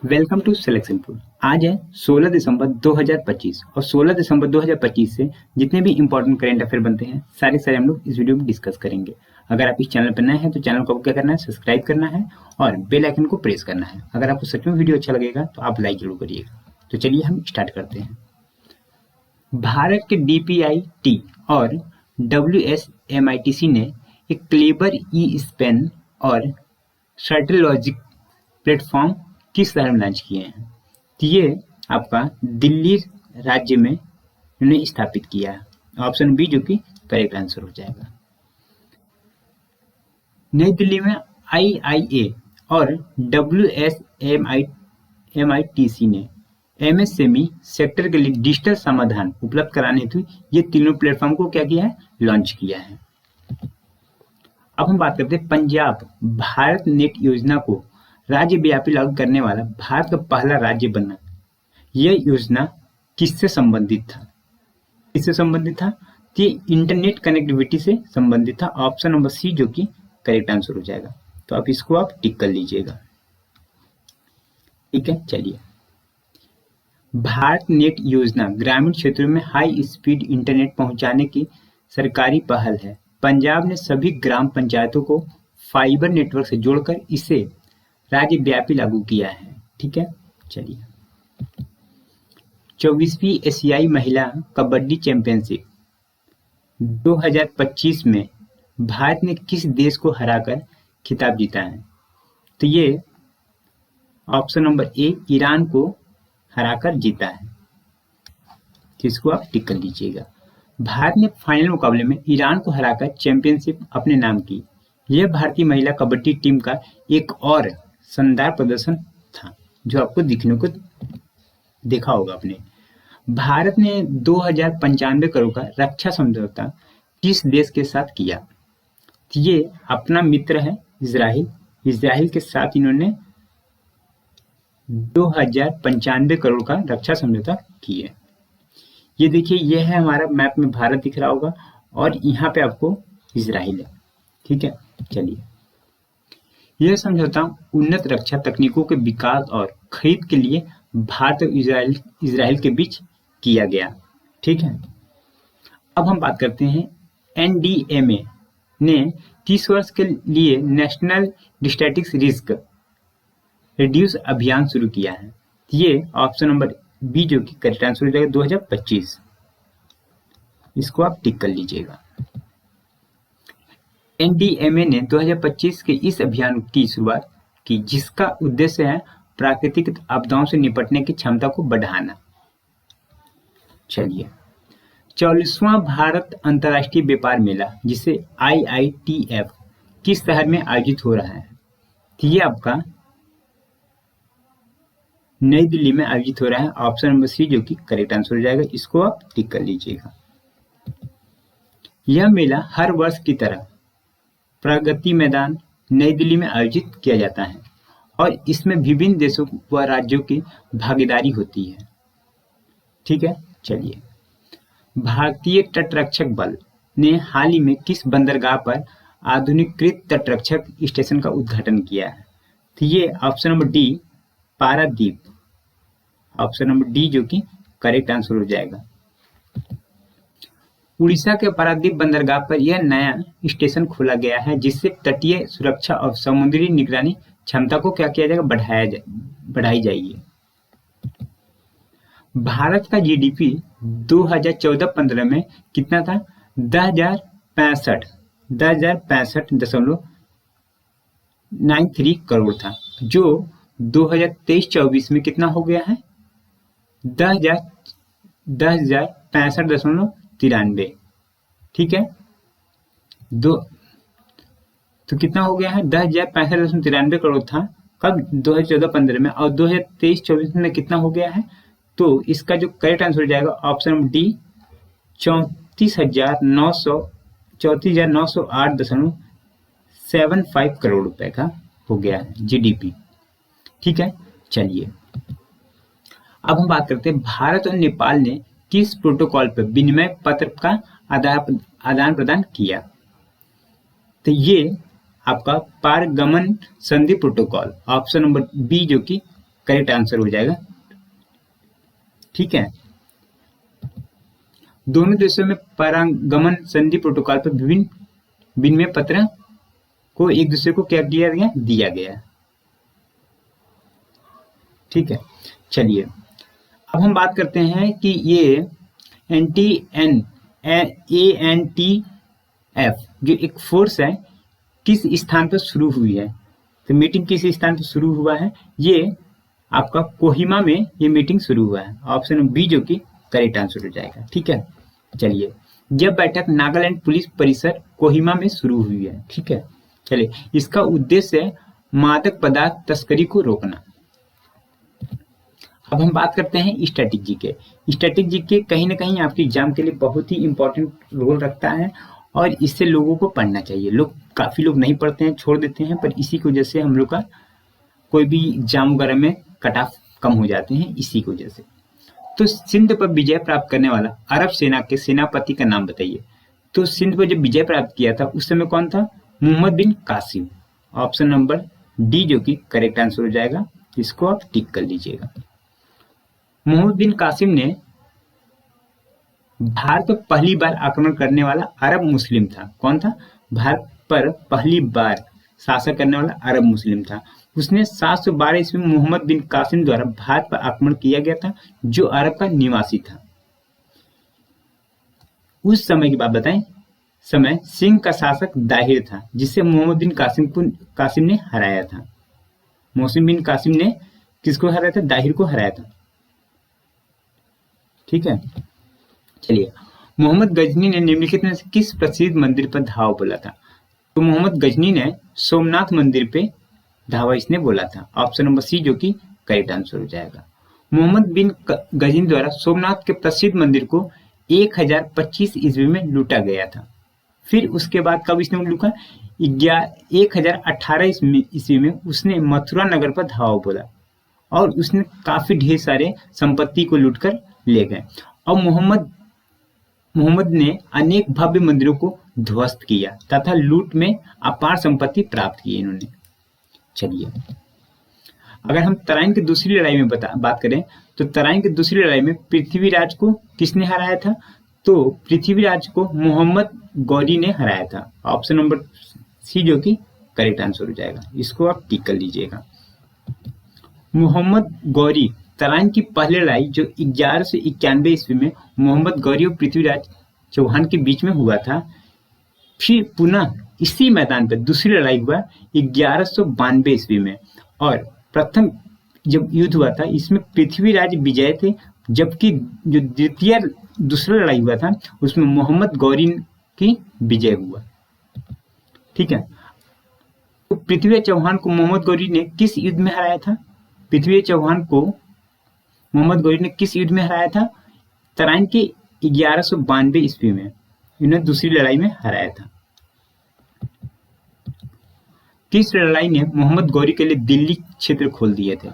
Welcome to selection pool. आज है 16 दिसंबर 2025 और 16 दिसंबर 2025 से जितने भी इंपॉर्टेंट करंट अफेयर बनते हैं सारे हम लोग इस वीडियो में डिस्कस करेंगे। अगर आप इस चैनल पर नए हैं तो चैनल को क्या करना है, सब्सक्राइब करना है और बेल आइकन को प्रेस करना है। अगर आपको सच में वीडियो अच्छा लगेगा तो आप लाइक जरूर करिएगा। तो चलिए हम स्टार्ट करते हैं। भारत के DPIT और WSMITC ने एक क्लेवर ई स्पेन और शटल लॉजिक प्लेटफॉर्म किस शहर में लॉन्च किए हैं? तो ये आपका दिल्ली राज्य में इन्होंने स्थापित किया है। ऑप्शन बी जो कि करेक्ट आंसर हो जाएगा। नई दिल्ली में IIA और WSMITC ने MSME सेक्टर के लिए डिजिटल समाधान उपलब्ध कराने हेतु ये तीनों प्लेटफॉर्म को क्या किया है, लॉन्च किया है। अब हम बात करते हैं पंजाब भारत नेट योजना को राज्य व्यापी लागू करने वाला भारत का पहला राज्य बना। यह योजना किससे संबंधित था? तो ये इंटरनेट कनेक्टिविटी से संबंधित था। ऑप्शन नंबर सी जो कि करेक्ट आंसर हो जाएगा। तो आप इसको टिक कर लीजिएगा। ठीक है, चलिए। भारत नेट योजना ग्रामीण क्षेत्रों में हाई स्पीड इंटरनेट पहुंचाने की सरकारी पहल है। पंजाब ने सभी ग्राम पंचायतों को फाइबर नेटवर्क से जोड़कर इसे राज्य व्यापी लागू किया है। ठीक है, चलिए। 24वीं एशियाई महिला कबड्डी चैंपियनशिप 2025 में भारत ने किस देश को हराकर खिताब जीता है? तो ये ऑप्शन नंबर ए ईरान को हराकर जीता है। जिसको आप टिक कर लीजिएगा। भारत ने फाइनल मुकाबले में ईरान को हराकर चैंपियनशिप अपने नाम की। यह भारतीय महिला कबड्डी टीम का एक और शानदार प्रदर्शन था जो आपको देखा होगा आपने। भारत ने 2095 करोड़ का रक्षा समझौता किस देश के साथ किया? ये अपना मित्र है इजराइल के साथ इन्होंने 2095 करोड़ का रक्षा समझौता किया। ये देखिए, ये है हमारा मैप में भारत दिख रहा होगा और यहाँ पे आपको इजराइल है। ठीक है, चलिए। यह समझौता उन्नत रक्षा तकनीकों के विकास और खरीद के लिए भारत और इजराइल के बीच किया गया। ठीक है, अब हम बात करते हैं NDMA ने 30 वर्ष के लिए नेशनल डिस्टेटिक्स रिस्क रिड्यूस अभियान शुरू किया है। ये ऑप्शन नंबर बी जो कि करेक्ट आंसर हो जाएगा 2025। इसको आप टिक कर लीजिएगा। NDMA ने 2025 के इस अभियान की शुरुआत की जिसका उद्देश्य है प्राकृतिक आपदाओं से निपटने की क्षमता को बढ़ाना। चलिए, 44वां भारत अंतर्राष्ट्रीय व्यापार मेला जिसे IITF किस शहर में आयोजित हो रहा है? तो ये आपका नई दिल्ली में आयोजित हो रहा है। ऑप्शन नंबर सी जो कि करेक्ट आंसर हो जाएगा। इसको आप टिक कर लीजिएगा। यह मेला हर वर्ष की तरह प्रगति मैदान नई दिल्ली में आयोजित किया जाता है और इसमें विभिन्न देशों व राज्यों की भागीदारी होती है। ठीक है, चलिए। भारतीय तटरक्षक बल ने हाल ही में किस बंदरगाह पर आधुनिकीकृत तटरक्षक स्टेशन का उद्घाटन किया है? तो ये option number D Paradip. Option number D जो कि करेक्ट आंसर हो जाएगा। उड़ीसा के पारादीप बंदरगाह पर यह नया स्टेशन खोला गया है जिससे तटीय सुरक्षा और समुद्री निगरानी क्षमता को क्या किया जाएगा, बढ़ाई जाएगी। भारत का GDP 2014-15 में कितना था? 10,065.93 करोड़ था जो 2023-24 में कितना हो गया है? 10,065.93। ठीक है, तो कितना हो गया है? 10,065.93 करोड़ था कब? 2014-15 में। और 2023-24 में कितना हो गया है? तो इसका जो करेक्ट आंसर हो जाएगा ऑप्शन नंबर डी 34,908.75 करोड़ रुपए का हो गया है GDP। ठीक है, चलिए। अब हम बात करते हैं भारत और नेपाल ने किस प्रोटोकॉल पर विनिमय पत्र का आदान प्रदान किया? तो ये आपका पारगमन संधि प्रोटोकॉल। ऑप्शन नंबर बी जो कि करेक्ट आंसर हो जाएगा। ठीक है, दोनों देशों में परागमन संधि प्रोटोकॉल पर विभिन्न विनिमय पत्र को एक दूसरे को क्या दिया गया, दिया गया। ठीक है, चलिए अब हम बात करते हैं कि ये ANTF जो एक फोर्स है किस स्थान पर शुरू हुई है। तो मीटिंग किस स्थान पर शुरू हुआ है, ये आपका कोहिमा में ये मीटिंग शुरू हुआ है। ऑप्शन बी जो कि करेक्ट आंसर हो जाएगा। ठीक है, चलिए यह बैठक नागालैंड पुलिस परिसर कोहिमा में शुरू हुई है। ठीक है, चलिए इसका उद्देश्य है मादक पदार्थ तस्करी को रोकना। अब हम बात करते हैं स्टैटिक जीके। स्टैटिक जीके कहीं ना कहीं आपके एग्जाम के लिए बहुत ही इंपॉर्टेंट रोल रखता है और इससे लोगों को पढ़ना चाहिए। काफी लोग नहीं पढ़ते हैं, छोड़ देते हैं, पर इसी की वजह से हम लोग का कोई भी एग्जाम वगैरह में कट ऑफ कम हो जाते हैं, इसी की वजह से। तो सिंध पर विजय प्राप्त करने वाला अरब सेना के सेनापति का नाम बताइए। तो सिंध पर जब विजय प्राप्त किया था उस समय कौन था, मोहम्मद बिन कासिम। ऑप्शन नंबर डी जो कि करेक्ट आंसर हो जाएगा, इसको आप टिक कर लीजिएगा। मोहम्मद बिन कासिम ने भारत पर पहली बार आक्रमण करने वाला अरब मुस्लिम था। कौन था, भारत पर पहली बार शासन करने वाला अरब मुस्लिम था। उसने 712 ईस्वी में मोहम्मद बिन कासिम द्वारा भारत पर आक्रमण किया गया था, जो अरब का निवासी था। उस समय की बात बताएं, समय सिंह का शासक दाहिर था, जिसे मोहम्मद बिन कासिम ने हराया था। मोहसिन बिन कासिम ने किसको हराया था, दाहिर को हराया था। ठीक है, चलिए मोहम्मद गजनी ने निम्नलिखित में से किस प्रसिद्ध मंदिर पर धावा बोला था। तो मोहम्मद गजनी ने सोमनाथ मंदिर पे धावा इसने बोला था। ऑप्शन नंबर सी जो कि करेक्ट आंसर हो जाएगा। मोहम्मद बिन गजनी द्वारा सोमनाथ के प्रसिद्ध मंदिर को 1025 ईस्वी में लूटा गया था। फिर उसके बाद कब इसने लूटा, 1018 ईस्वी में उसने मथुरा नगर पर धावा बोला और उसने काफी ढेर सारे संपत्ति को लूटकर ले गए और मोहम्मद ने अनेक भव्य मंदिरों को ध्वस्त किया तथा लूट में अपार संपत्ति प्राप्त की इन्होंने। चलिए अगर हम तराइन की दूसरी लड़ाई में बात करें तो तराइन की दूसरी लड़ाई में पृथ्वीराज को किसने हराया था। तो पृथ्वीराज को मोहम्मद गौरी ने हराया था। ऑप्शन नंबर सी जो कि करेक्ट आंसर हो जाएगा, इसको आप टिक कर लीजिएगा। मोहम्मद गौरी तराइन की पहली लड़ाई जो 1191 ईस्वी में मोहम्मद गौरी और पृथ्वीराज चौहान के बीच में हुआ था, फिर पुनः इसी मैदान पर दूसरी लड़ाई हुआ 1192 ईस्वी में और प्रथम जब युद्ध हुआ था इसमें पृथ्वीराज विजय थे, जबकि जो दूसरा लड़ाई हुआ था उसमें मोहम्मद गौरी की विजय हुआ। ठीक है, तो पृथ्वीराज चौहान को मोहम्मद गौरी ने किस युद्ध में हराया था। पृथ्वीराज चौहान को मोहम्मद गौरी ने किस युद्ध में हराया था, तराइन के 1192 ईस्वी में इन्होंने दूसरी लड़ाई में हराया था। तीसरी लड़ाई ने मोहम्मद गौरी के लिए दिल्ली क्षेत्र खोल दिए थे।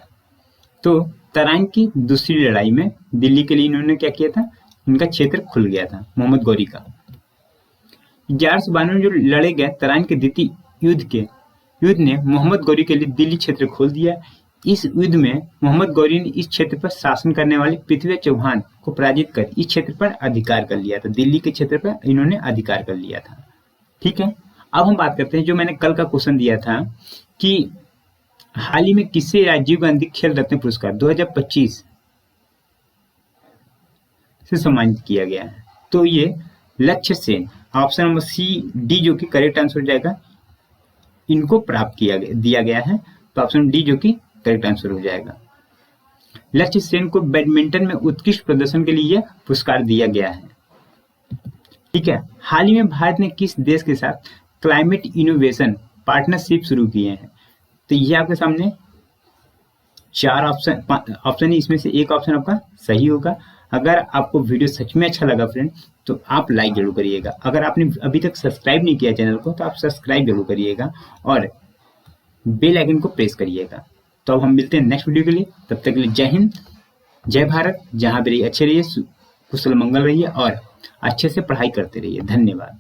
तो तराइन की दूसरी लड़ाई में दिल्ली के लिए इन्होंने क्या किया था, इनका क्षेत्र खुल गया था मोहम्मद गौरी का। 1192 में जो लड़े गए तराइन के द्वितीय युद्ध ने मोहम्मद गौरी के लिए दिल्ली क्षेत्र खोल दिया। इस युद्ध में मोहम्मद गौरी ने इस क्षेत्र पर शासन करने वाले पृथ्वीराज चौहान को पराजित कर इस क्षेत्र पर अधिकार कर लिया था। दिल्ली के क्षेत्र पर इन्होंने अधिकार कर लिया था। ठीक है, अब हम बात करते हैं जो मैंने कल का क्वेश्चन दिया था कि हाल ही में किसे राजीव गांधी खेल रत्न पुरस्कार 2025 से सम्मानित किया गया है। तो ये लक्ष्य सेन, ऑप्शन नंबर सी डी जो कि करेक्ट आंसर हो जाएगा, इनको प्राप्त दिया गया है। तो ऑप्शन डी जो कि करेक्ट आंसर हो जाएगा। लक्ष्य सेन को बैडमिंटन में उत्कृष्ट प्रदर्शन के लिए पुरस्कार दिया गया है। ठीक है, हाल ही में भारत ने किस देश के साथ क्लाइमेट इनोवेशन पार्टनरशिप शुरू किए हैं। तो ये आपके सामने 4 ऑप्शन है, इसमें से एक ऑप्शन आपका सही होगा। अगर आपको वीडियो सच में अच्छा लगा फ्रेंड तो आप लाइक जरूर करिएगा। अगर आपने अभी तक सब्सक्राइब नहीं किया चैनल को तो आप सब्सक्राइब जरूर करिएगा और बेल आइकन को प्रेस करिएगा। तो अब हम मिलते हैं नेक्स्ट वीडियो के लिए, तब तक के लिए जय हिंद, जय भारत। जहां भी रहिए अच्छे रहिए, कुशल मंगल रहिए और अच्छे से पढ़ाई करते रहिए। धन्यवाद।